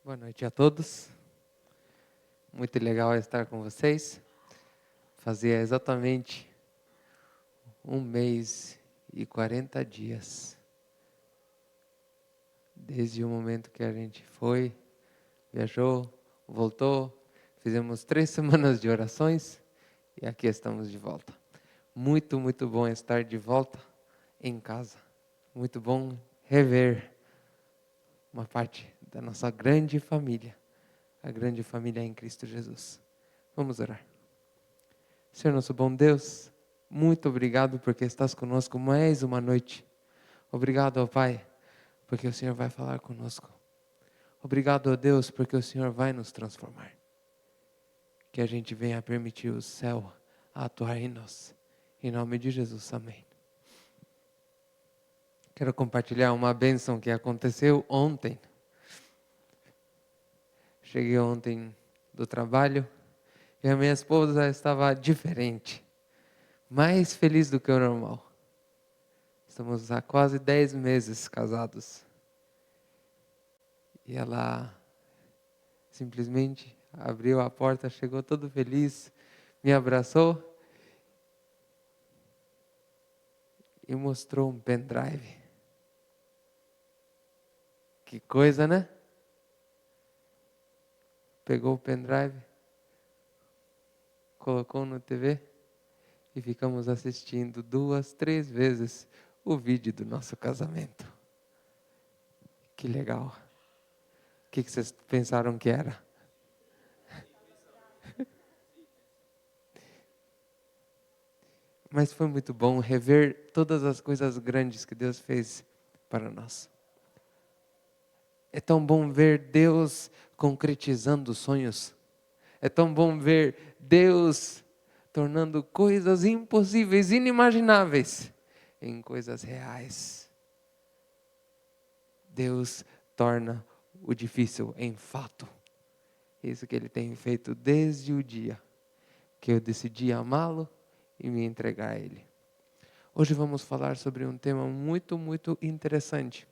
Boa noite a todos. Muito legal estar com vocês. Fazia exatamente 1 mês e 40 dias desde o momento que a gente foi, viajou, voltou, fizemos 3 semanas de orações e aqui estamos de volta. Muito bom estar de volta em casa. Muito bom rever uma parte da nossa grande família, a grande família em Cristo Jesus. Vamos orar. Senhor nosso bom Deus, muito obrigado porque estás conosco mais uma noite. Obrigado, ó Pai, porque o Senhor vai falar conosco. Obrigado, ó Deus, porque o Senhor vai nos transformar. Que a gente venha permitir o céu atuar em nós. Em nome de Jesus, amém. Quero compartilhar uma bênção que aconteceu ontem. Cheguei ontem do trabalho e a minha esposa estava diferente. Mais feliz do que o normal. Estamos há quase 10 meses casados. E ela simplesmente abriu a porta, chegou todo feliz, me abraçou e mostrou um pendrive. Que coisa, né? Pegou o pendrive, colocou no TV e ficamos assistindo 2, 3 vezes o vídeo do nosso casamento. Que legal. O que vocês pensaram que era? Mas foi muito bom rever todas as coisas grandes que Deus fez para nós. É tão bom ver Deus concretizando sonhos. É tão bom ver Deus tornando coisas impossíveis, inimagináveis, em coisas reais. Deus torna o difícil em fato. Isso que Ele tem feito desde o dia que eu decidi amá-lo e me entregar a Ele. Hoje vamos falar sobre um tema muito interessante.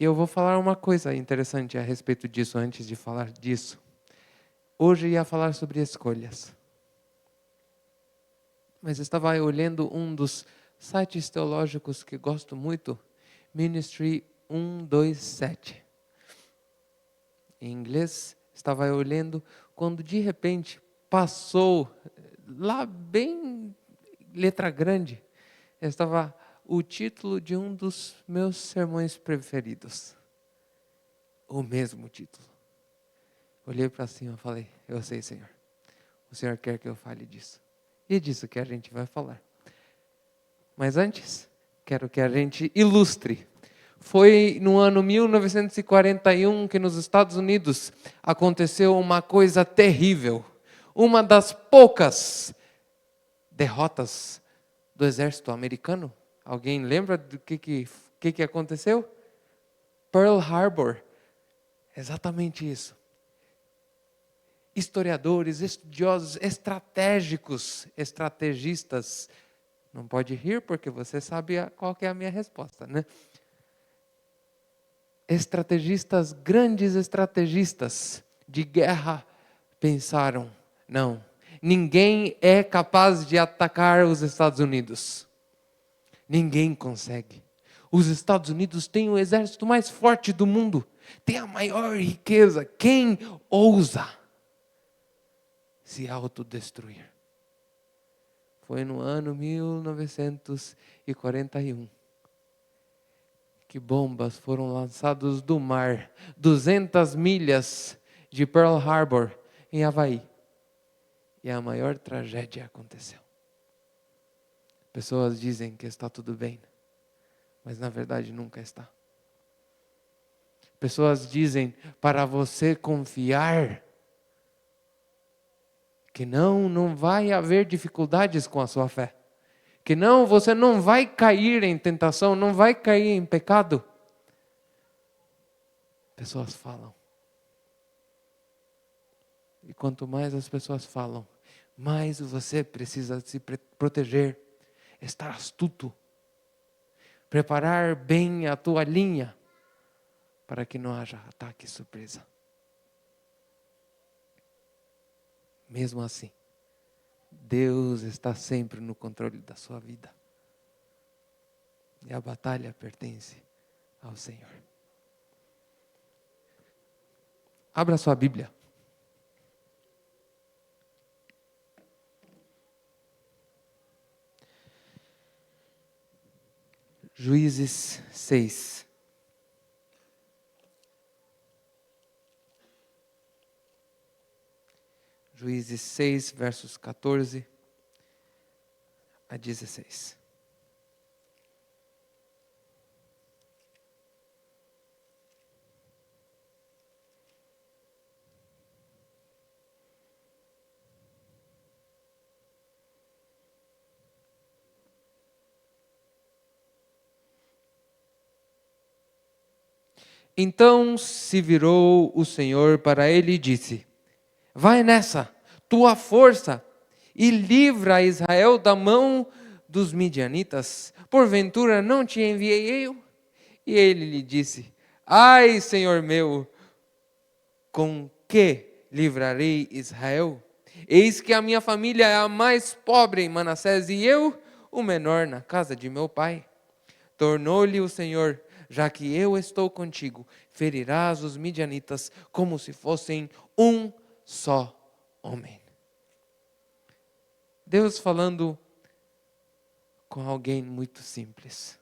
E eu vou falar uma coisa interessante a respeito disso antes de falar disso. Hoje ia falar sobre escolhas. Mas estava olhando um dos sites teológicos que gosto muito, Ministry 127. Em inglês, estava olhando quando de repente passou lá bem letra grande, estava o título de um dos meus sermões preferidos. O mesmo título. Olhei para cima e falei, eu sei, Senhor. O Senhor quer que eu fale disso. E é disso que a gente vai falar. Mas antes, quero que a gente ilustre. Foi no ano 1941 que nos Estados Unidos aconteceu uma coisa terrível. Uma das poucas derrotas do exército americano. Alguém lembra do que aconteceu? Pearl Harbor. Exatamente isso. Historiadores, estudiosos, estrategistas. Não pode rir porque você sabe qual que é a minha resposta, né? Grandes estrategistas de guerra pensaram, não, ninguém é capaz de atacar os Estados Unidos. Ninguém consegue. Os Estados Unidos têm o exército mais forte do mundo, tem a maior riqueza. Quem ousa se autodestruir? Foi no ano 1941 que bombas foram lançadas do mar, 200 milhas de Pearl Harbor, em Havaí. E a maior tragédia aconteceu. Pessoas dizem que está tudo bem, mas na verdade nunca está. Pessoas dizem para você confiar que não vai haver dificuldades com a sua fé. Que você não vai cair em tentação, não vai cair em pecado. Pessoas falam. E quanto mais as pessoas falam, mais você precisa se proteger, estar astuto, preparar bem a tua linha, para que não haja ataque surpresa. mesmo assim, Deus está sempre no controle da sua vida. E a batalha pertence ao Senhor. Abra sua Bíblia. Juízes 6. Juízes 6, versos 14 a 16. Então se virou o Senhor para ele e disse: vai nessa, tua força, e livra a Israel da mão dos midianitas. Porventura não te enviei eu? E ele lhe disse: ai, Senhor meu, com que livrarei Israel? Eis que a minha família é a mais pobre em Manassés, e eu, o menor na casa de meu pai. Tornou-lhe o Senhor: já que eu estou contigo, ferirás os midianitas como se fossem um só homem. Deus falando com alguém muito simples.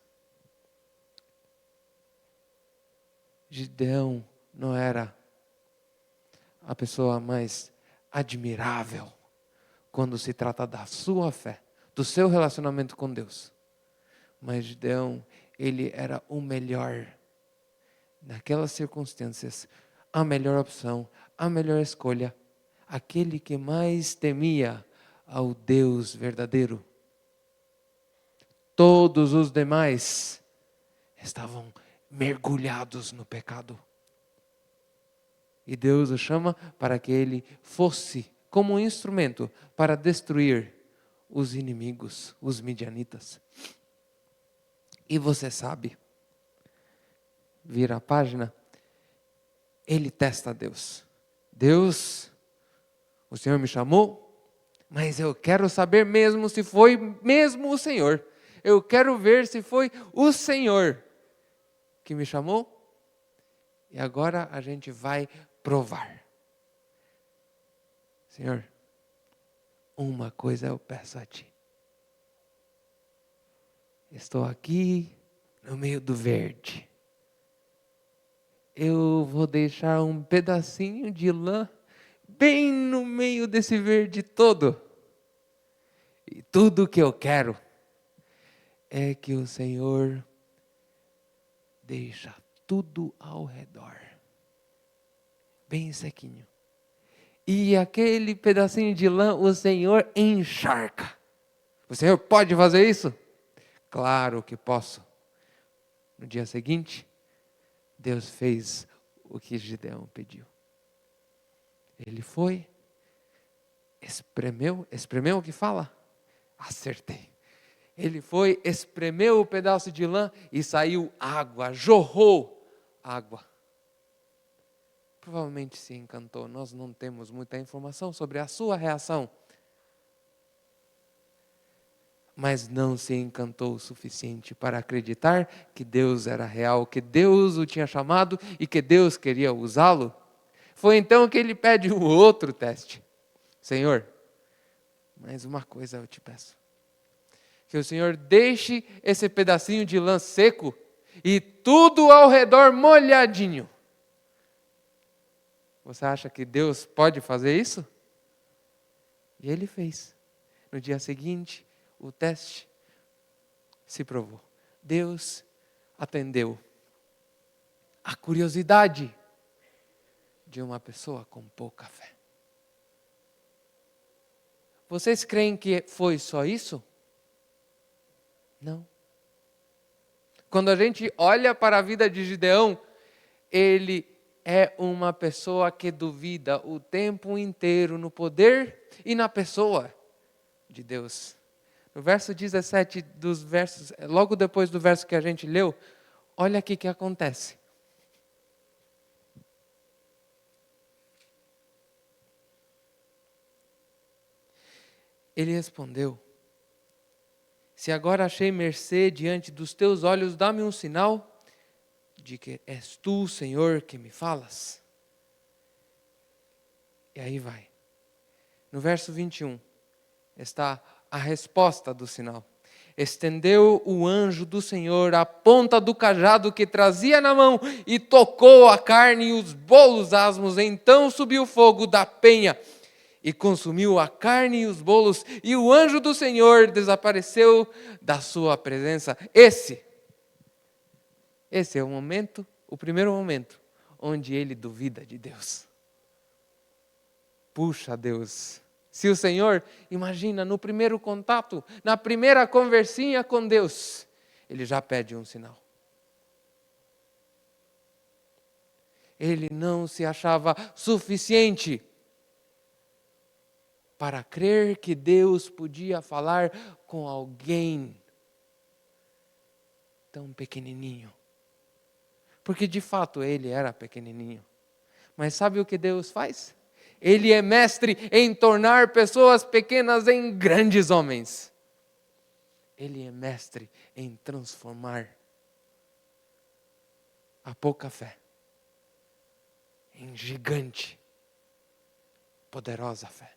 Gideão não era a pessoa mais admirável quando se trata da sua fé, do seu relacionamento com Deus. Mas Gideão, ele era o melhor naquelas circunstâncias, a melhor opção, a melhor escolha, aquele que mais temia ao Deus verdadeiro. Todos os demais estavam mergulhados no pecado. E Deus o chama para que ele fosse como um instrumento para destruir os inimigos, os midianitas. E você sabe, vira a página, ele testa Deus. Deus, o Senhor me chamou, mas eu quero saber mesmo se foi mesmo o Senhor. Eu quero ver se foi o Senhor que me chamou. E agora a gente vai provar. Senhor, uma coisa eu peço a Ti. Estou aqui no meio do verde. Eu vou deixar um pedacinho de lã bem no meio desse verde todo. E tudo que eu quero é que o Senhor deixa tudo ao redor bem sequinho. E aquele pedacinho de lã o Senhor encharca. O Senhor pode fazer isso? Claro que posso. No dia seguinte, Deus fez o que Gideão pediu. Ele foi, espremeu o que fala? Acertei. Ele foi, espremeu o pedaço de lã e saiu água, jorrou água. Provavelmente se encantou. Nós não temos muita informação sobre a sua reação. Mas não se encantou o suficiente para acreditar que Deus era real, que Deus o tinha chamado e que Deus queria usá-lo. Foi então que ele pede o outro teste. Senhor, mais uma coisa eu te peço. Que o Senhor deixe esse pedacinho de lã seco e tudo ao redor molhadinho. Você acha que Deus pode fazer isso? E ele fez. No dia seguinte, o teste se provou. Deus atendeu a curiosidade de uma pessoa com pouca fé. Vocês creem que foi só isso? Não. Quando a gente olha para a vida de Gideão, ele é uma pessoa que duvida o tempo inteiro no poder e na pessoa de Deus. No verso 17 dos versos, logo depois do verso que a gente leu, olha aqui o que acontece. Ele respondeu: se agora achei mercê diante dos teus olhos, dá-me um sinal de que és tu, Senhor, que me falas. E aí vai. No verso 21 está a resposta do sinal. Estendeu o anjo do Senhor a ponta do cajado que trazia na mão e tocou a carne e os bolos asmos. Então subiu fogo da penha e consumiu a carne e os bolos, e o anjo do Senhor desapareceu da sua presença. Esse é o momento, o primeiro momento, onde ele duvida de Deus. Puxa, Deus, se o Senhor, imagina, no primeiro contato, na primeira conversinha com Deus, ele já pede um sinal. Ele não se achava suficiente para crer que Deus podia falar com alguém tão pequenininho. Porque de fato ele era pequenininho. Mas sabe o que Deus faz? Ele é mestre em tornar pessoas pequenas em grandes homens. Ele é mestre em transformar a pouca fé em gigante, poderosa fé.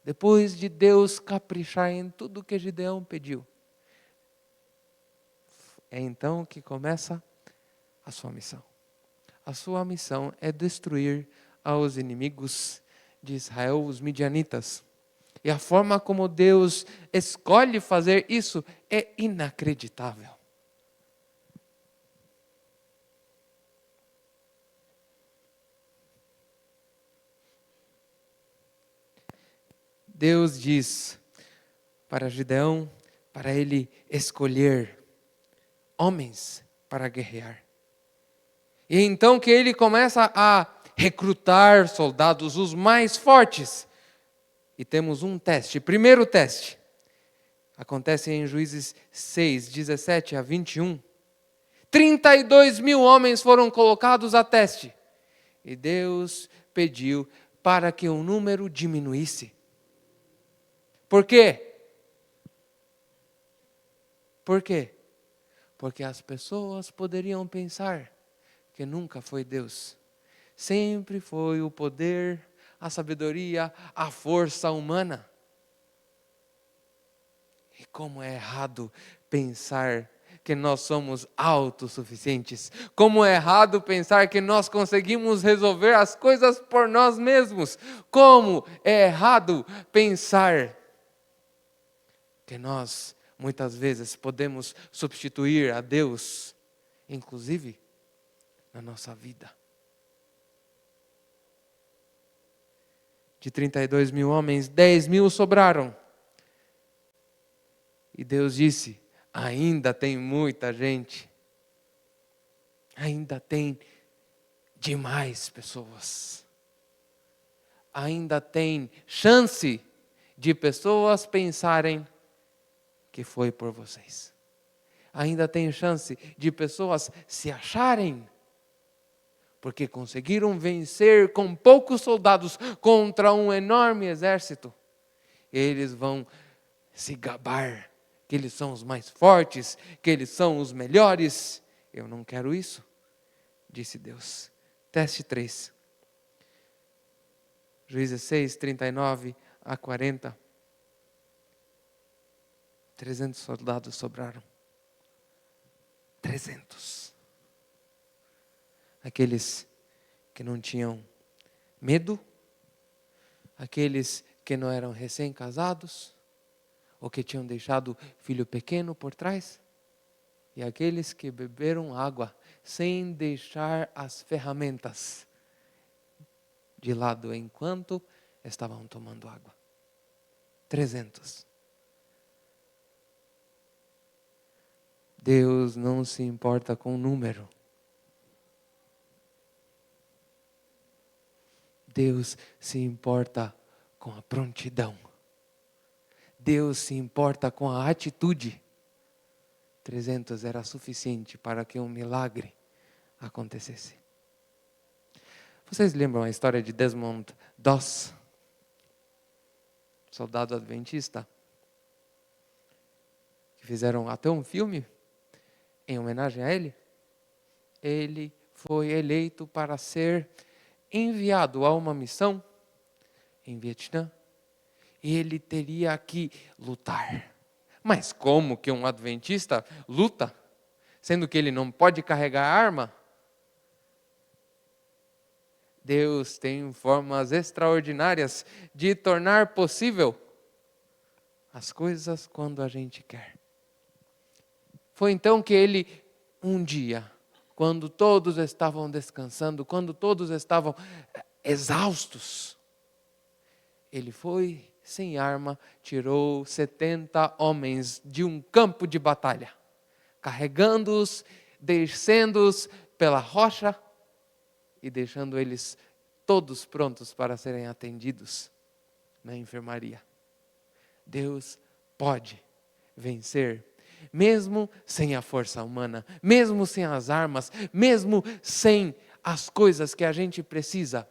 Depois de Deus caprichar em tudo que Gideão pediu, é então que começa a sua missão. A sua missão é destruir aos inimigos de Israel, os midianitas. E a forma como Deus escolhe fazer isso é inacreditável. Deus diz para Gideão, para ele escolher homens para guerrear. E então que ele começa a recrutar soldados, os mais fortes. E temos um teste. Primeiro teste. Acontece em Juízes 6, 17 a 21. 32 mil homens foram colocados a teste. E Deus pediu para que o número diminuísse. Por quê? Por quê? Porque as pessoas poderiam pensar que nunca foi Deus. Sempre foi o poder, a sabedoria, a força humana. E como é errado pensar que nós somos autossuficientes. Como é errado pensar que nós conseguimos resolver as coisas por nós mesmos. Como é errado pensar que nós, muitas vezes, podemos substituir a Deus, inclusive na nossa vida. De 32 mil homens, 10 mil sobraram. E Deus disse, ainda tem muita gente. Ainda tem demais pessoas. Ainda tem chance de pessoas pensarem que foi por vocês. Ainda tem chance de pessoas se acharem porque conseguiram vencer com poucos soldados contra um enorme exército. Eles vão se gabar que eles são os mais fortes, que eles são os melhores. Eu não quero isso, disse Deus. Teste 3. Juízes 6, 39 a 40. 300 soldados sobraram. 300. Aqueles que não tinham medo, aqueles que não eram recém-casados, ou que tinham deixado filho pequeno por trás, e aqueles que beberam água sem deixar as ferramentas de lado enquanto estavam tomando água. 300. Deus não se importa com o número. Deus se importa com a prontidão. Deus se importa com a atitude. 300 era suficiente para que um milagre acontecesse. Vocês lembram a história de Desmond Doss? soldado adventista, que fizeram até um filme em homenagem a ele. Ele foi eleito para ser enviado a uma missão em Vietnã e ele teria que lutar. Mas como que um adventista luta, sendo que ele não pode carregar arma? Deus tem formas extraordinárias de tornar possível as coisas quando a gente quer. Foi então que ele, um dia, quando todos estavam descansando, quando todos estavam exaustos, ele foi sem arma, tirou 70 homens de um campo de batalha, carregando-os, descendo-os pela rocha e deixando eles todos prontos para serem atendidos na enfermaria. Deus pode vencer, mesmo sem a força humana, mesmo sem as armas, mesmo sem as coisas que a gente precisa,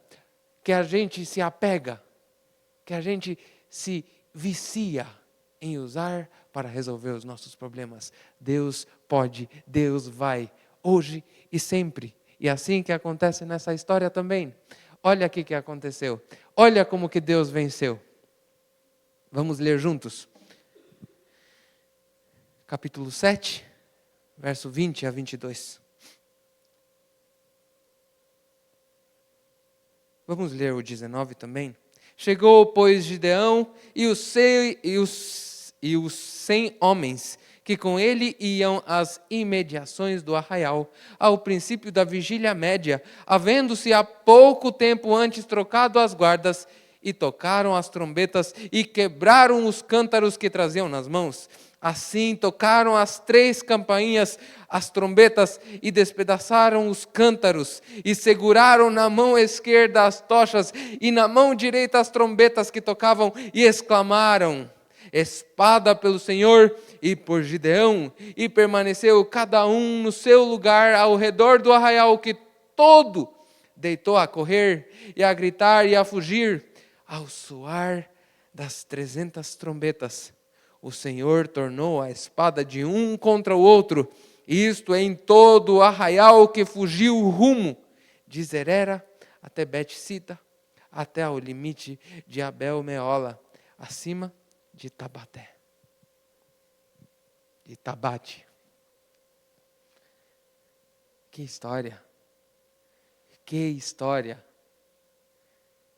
que a gente se apega, que a gente se vicia em usar para resolver os nossos problemas. Deus pode, Deus vai, hoje e sempre. E assim que acontece nessa história também. Olha aqui o que aconteceu. Olha como que Deus venceu. Vamos ler juntos. Capítulo 7, verso 20 a 22. Vamos ler o 19 também. Chegou, pois, Gideão e os 100 homens que com ele iam às imediações do arraial, ao princípio da vigília média, havendo-se há pouco tempo antes trocado as guardas, e tocaram as trombetas e quebraram os cântaros que traziam nas mãos. Assim tocaram as 3 campainhas, as trombetas, e despedaçaram os cântaros, e seguraram na mão esquerda as tochas, e na mão direita as trombetas que tocavam, e exclamaram: espada pelo Senhor e por Gideão. E permaneceu cada um no seu lugar ao redor do arraial, que todo deitou a correr, e a gritar e a fugir. Ao soar das 300 trombetas, o Senhor tornou a espada de um contra o outro, isto em todo o arraial que fugiu o rumo de Zerera até Bet-sita, até ao limite de Abel-meola, acima de Tabaté, de Tabate. Que história! Que história!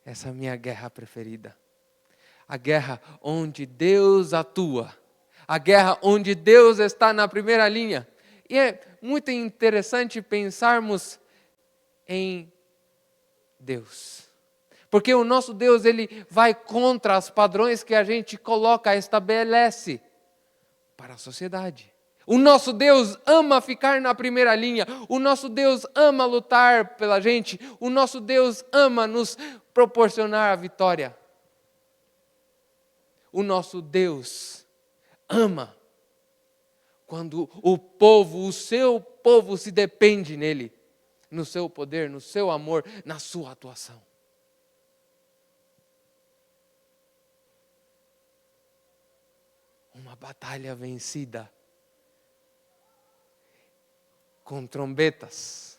Essa é a minha guerra preferida. A guerra onde Deus atua. A guerra onde Deus está na primeira linha. E é muito interessante pensarmos em Deus. Porque o nosso Deus, ele vai contra os padrões que a gente coloca, estabelece para a sociedade. O nosso Deus ama ficar na primeira linha. O nosso Deus ama lutar pela gente. O nosso Deus ama nos proporcionar a vitória. O nosso Deus ama quando o povo, o seu povo se depende nele, no seu poder, no seu amor, na sua atuação. Uma batalha vencida com trombetas,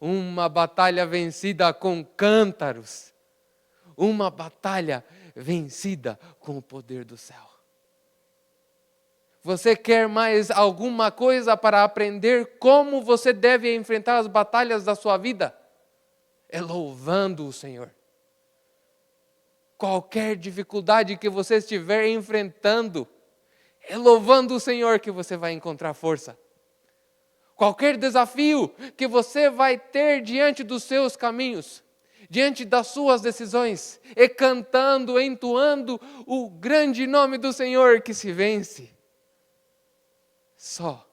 uma batalha vencida com cântaros, uma batalha vencida com o poder do céu. Você quer mais alguma coisa para aprender como você deve enfrentar as batalhas da sua vida? É louvando o Senhor. Qualquer dificuldade que você estiver enfrentando, é louvando o Senhor que você vai encontrar força. Qualquer desafio que você vai ter diante dos seus caminhos, diante das suas decisões, é cantando, entoando o grande nome do Senhor que se vence. Só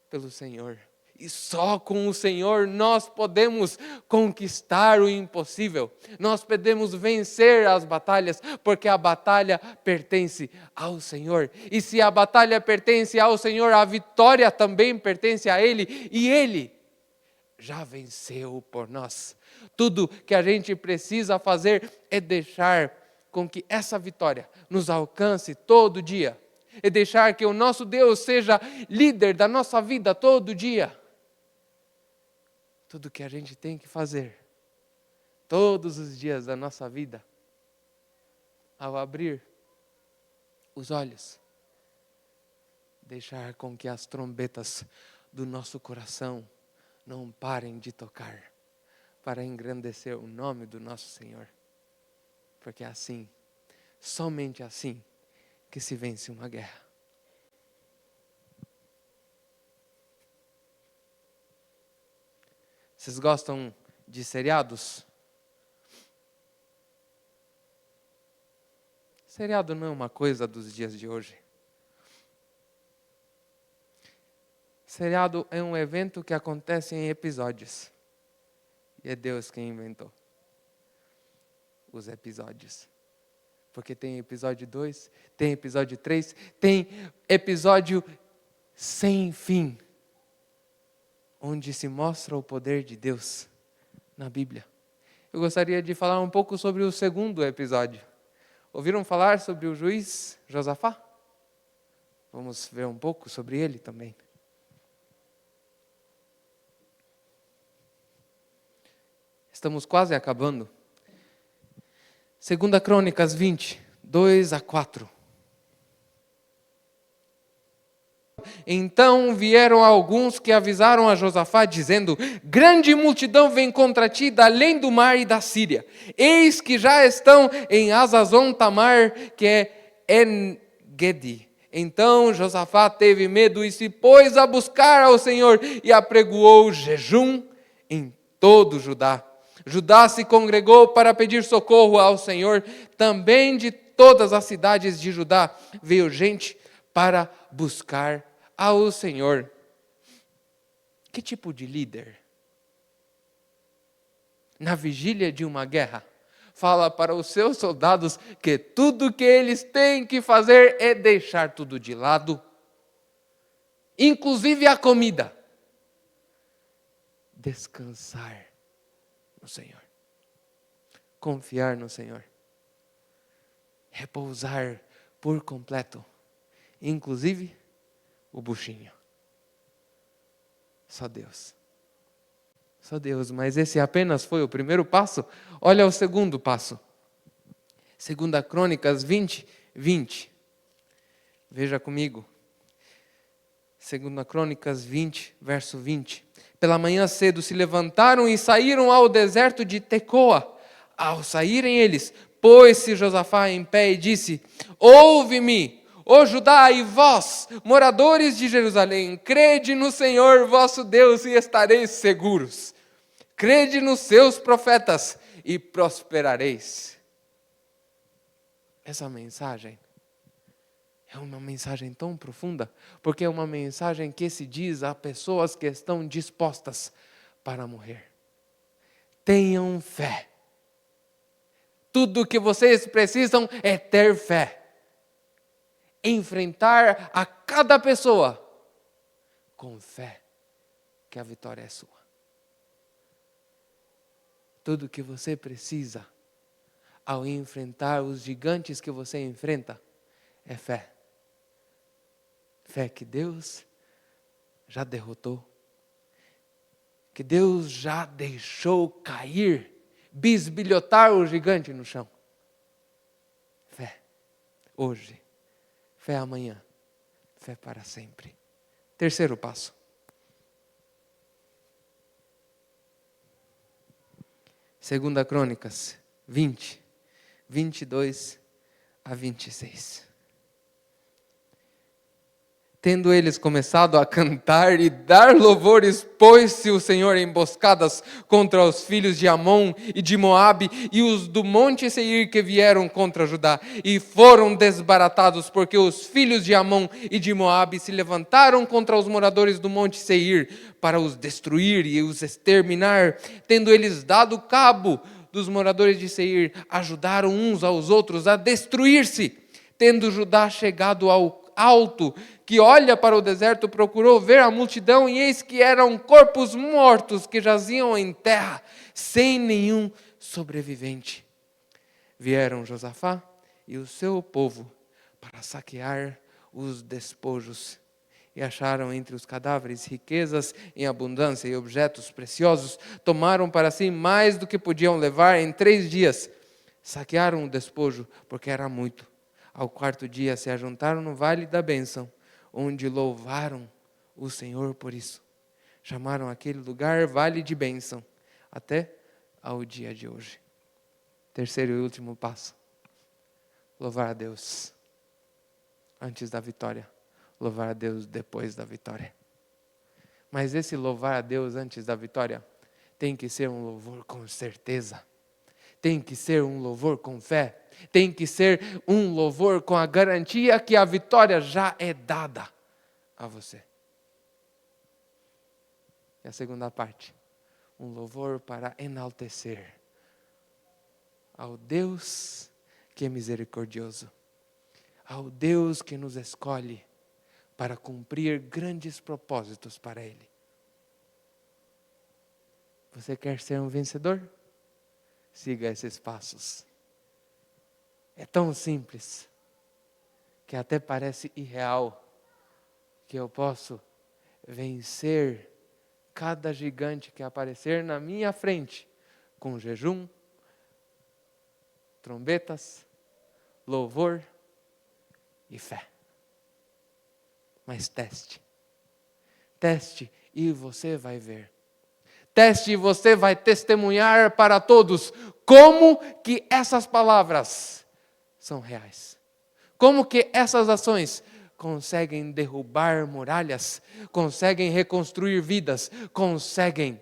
pelo Senhor. E só com o Senhor nós podemos conquistar o impossível. Nós podemos vencer as batalhas, porque a batalha pertence ao Senhor. E se a batalha pertence ao Senhor, a vitória também pertence a Ele. E Ele já venceu por nós. Tudo que a gente precisa fazer é deixar com que essa vitória nos alcance todo dia. E deixar que o nosso Deus seja líder da nossa vida todo dia. Tudo que a gente tem que fazer, todos os dias da nossa vida, ao abrir os olhos, deixar com que as trombetas do nosso coração não parem de tocar, para engrandecer o nome do nosso Senhor. Porque é assim, somente assim, que se vence uma guerra. Vocês gostam de seriados? Seriado não é uma coisa dos dias de hoje. Seriado é um evento que acontece em episódios. E é Deus quem inventou os episódios. Porque tem episódio 2, tem episódio 3, tem episódio sem fim. Onde se mostra o poder de Deus na Bíblia. Eu gostaria de falar um pouco sobre o segundo episódio. Ouviram falar sobre o juiz Josafá? Vamos ver um pouco sobre ele também. Estamos quase acabando. 2 Crônicas 20, 2-4. Então vieram alguns que avisaram a Josafá, dizendo: grande multidão vem contra ti da além do mar e da Síria. Eis que já estão em Hazazon Tamar, que é En-Gedi. Então Josafá teve medo e se pôs a buscar ao Senhor e apregoou jejum em todo Judá. Judá se congregou para pedir socorro ao Senhor. Também de todas as cidades de Judá veio gente para buscar ao Senhor. Que tipo de líder, na vigília de uma guerra, fala para os seus soldados que tudo que eles têm que fazer é deixar tudo de lado, inclusive a comida, descansar no Senhor, confiar no Senhor, repousar por completo, inclusive o buchinho. Só Deus. Só Deus. Mas esse apenas foi o primeiro passo. Olha o segundo passo. 2 Crônicas 20, 20. Veja comigo. 2 Crônicas 20, verso 20. Pela manhã cedo se levantaram e saíram ao deserto de Tecoa. Ao saírem eles, pôs-se Josafá em pé e disse: ouve-me, ó Judá e vós, moradores de Jerusalém, crede no Senhor vosso Deus e estareis seguros. Crede nos seus profetas e prosperareis. Essa mensagem é uma mensagem tão profunda, porque é uma mensagem que se diz a pessoas que estão dispostas para morrer. Tenham fé. Tudo o que vocês precisam é ter fé. Enfrentar a cada pessoa com fé, que a vitória é sua. Tudo o que você precisa ao enfrentar os gigantes que você enfrenta é fé. Fé que Deus já derrotou, que Deus já deixou cair, bisbilhotar o gigante no chão. Fé hoje, fé amanhã, fé para sempre. Terceiro passo. 2 Crônicas 20, 22 a 26. Tendo eles começado a cantar e dar louvores, pôs-se o Senhor em emboscadas contra os filhos de Amon e de Moabe e os do monte Seir que vieram contra Judá. E foram desbaratados, porque os filhos de Amon e de Moabe se levantaram contra os moradores do monte Seir para os destruir e os exterminar. Tendo eles dado cabo dos moradores de Seir, ajudaram uns aos outros a destruir-se. Tendo Judá chegado ao alto, que olha para o deserto, procurou ver a multidão, e eis que eram corpos mortos que jaziam em terra, sem nenhum sobrevivente. Vieram Josafá e o seu povo para saquear os despojos. E acharam entre os cadáveres riquezas em abundância e objetos preciosos. Tomaram para si mais do que podiam levar em 3 dias. Saquearam o despojo, porque era muito. Ao 4º dia se ajuntaram no vale da bênção, onde louvaram o Senhor por isso. Chamaram aquele lugar Vale de Bênção, até ao dia de hoje. 3º e último passo. Louvar a Deus antes da vitória. Louvar a Deus depois da vitória. Mas esse louvar a Deus antes da vitória tem que ser um louvor com certeza. Tem que ser um louvor com fé. Tem que ser um louvor com a garantia que a vitória já é dada a você. E a segunda parte, um louvor para enaltecer ao Deus que é misericordioso, ao Deus que nos escolhe para cumprir grandes propósitos para Ele. Você quer ser um vencedor? Siga esses passos. É tão simples que até parece irreal que eu posso vencer cada gigante que aparecer na minha frente com jejum, trombetas, louvor e fé. Mas teste. Teste e você vai ver. Teste e você vai testemunhar para todos como que essas palavras são reais. Como que essas ações conseguem derrubar muralhas, conseguem reconstruir vidas, conseguem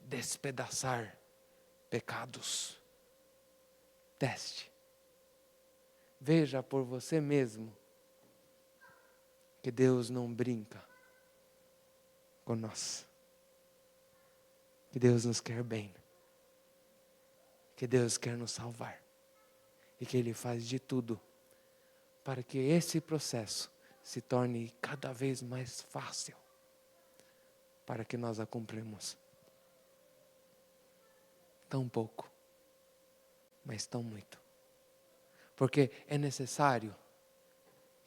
despedaçar pecados. Teste. Veja por você mesmo que Deus não brinca com nós. Que Deus nos quer bem. Que Deus quer nos salvar. E que Ele faz de tudo para que esse processo se torne cada vez mais fácil para que nós a cumprimos. Tão pouco, mas tão muito. Porque é necessário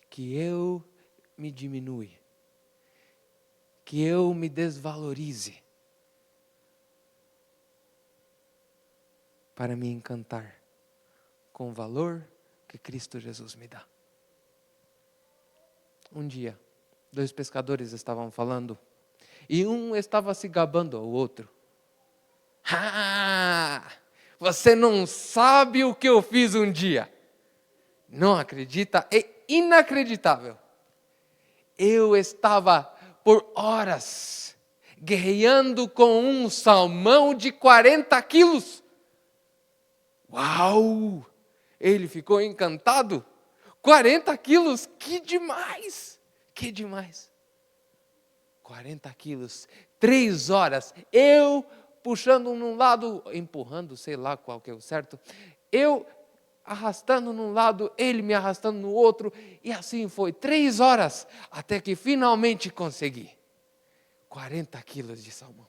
que eu me diminua, que eu me desvalorize para me encantar com o valor que Cristo Jesus me dá. Um dia, 2 pescadores estavam falando e um estava se gabando ao outro. Você não sabe o que eu fiz um dia. Não acredita? É inacreditável. Eu estava por horas guerreando com um salmão de 40 quilos. Uau! Ele ficou encantado. 40 quilos, que demais! Que demais! 40 quilos, 3 horas, eu puxando num lado, empurrando, sei lá qual que é o certo, eu arrastando num lado, ele me arrastando no outro, e assim foi 3 horas, até que finalmente consegui. 40 quilos de salmão.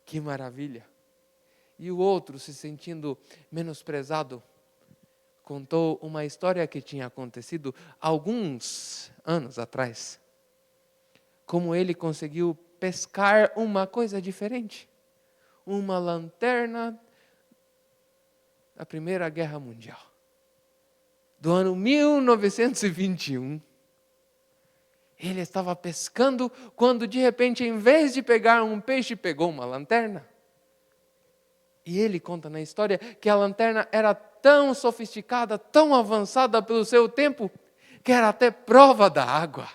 Que maravilha! E o outro, se sentindo menosprezado, contou uma história que tinha acontecido alguns anos atrás. Como ele conseguiu pescar uma coisa diferente. Uma lanterna da Primeira Guerra Mundial. Do ano 1921. Ele estava pescando quando de repente, em vez de pegar um peixe, pegou uma lanterna. E ele conta na história que a lanterna era tão sofisticada, tão avançada pelo seu tempo, que era até prova da água.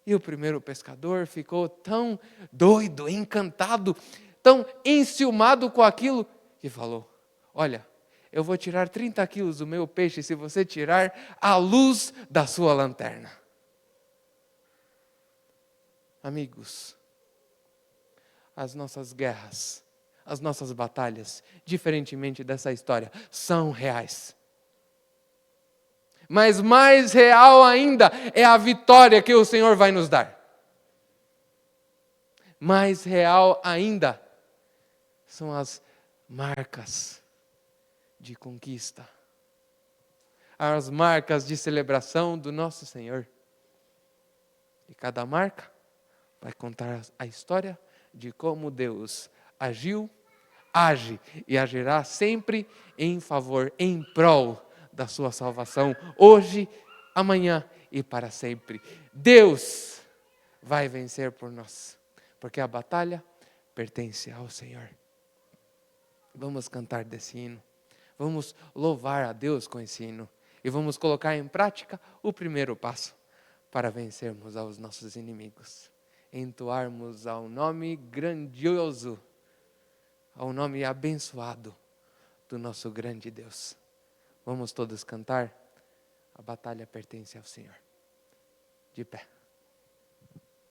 E o primeiro pescador ficou tão doido, encantado, tão enciumado com aquilo, que falou: olha, eu vou tirar 30 quilos do meu peixe se você tirar a luz da sua lanterna. Amigos, as nossas guerras, as nossas batalhas, diferentemente dessa história, são reais. Mas mais real ainda é a vitória que o Senhor vai nos dar. Mais real ainda são as marcas de conquista, as marcas de celebração do nosso Senhor. E cada marca vai contar a história de como Deus agiu, age e agirá sempre em favor, em prol da sua salvação, hoje, amanhã e para sempre. Deus vai vencer por nós, porque a batalha pertence ao Senhor. Vamos cantar desse hino, vamos louvar a Deus com esse hino e vamos colocar em prática o primeiro passo para vencermos aos nossos inimigos. Entoarmos ao nome grandioso, ao nome abençoado do nosso grande Deus. Vamos todos cantar? A batalha pertence ao Senhor. De pé.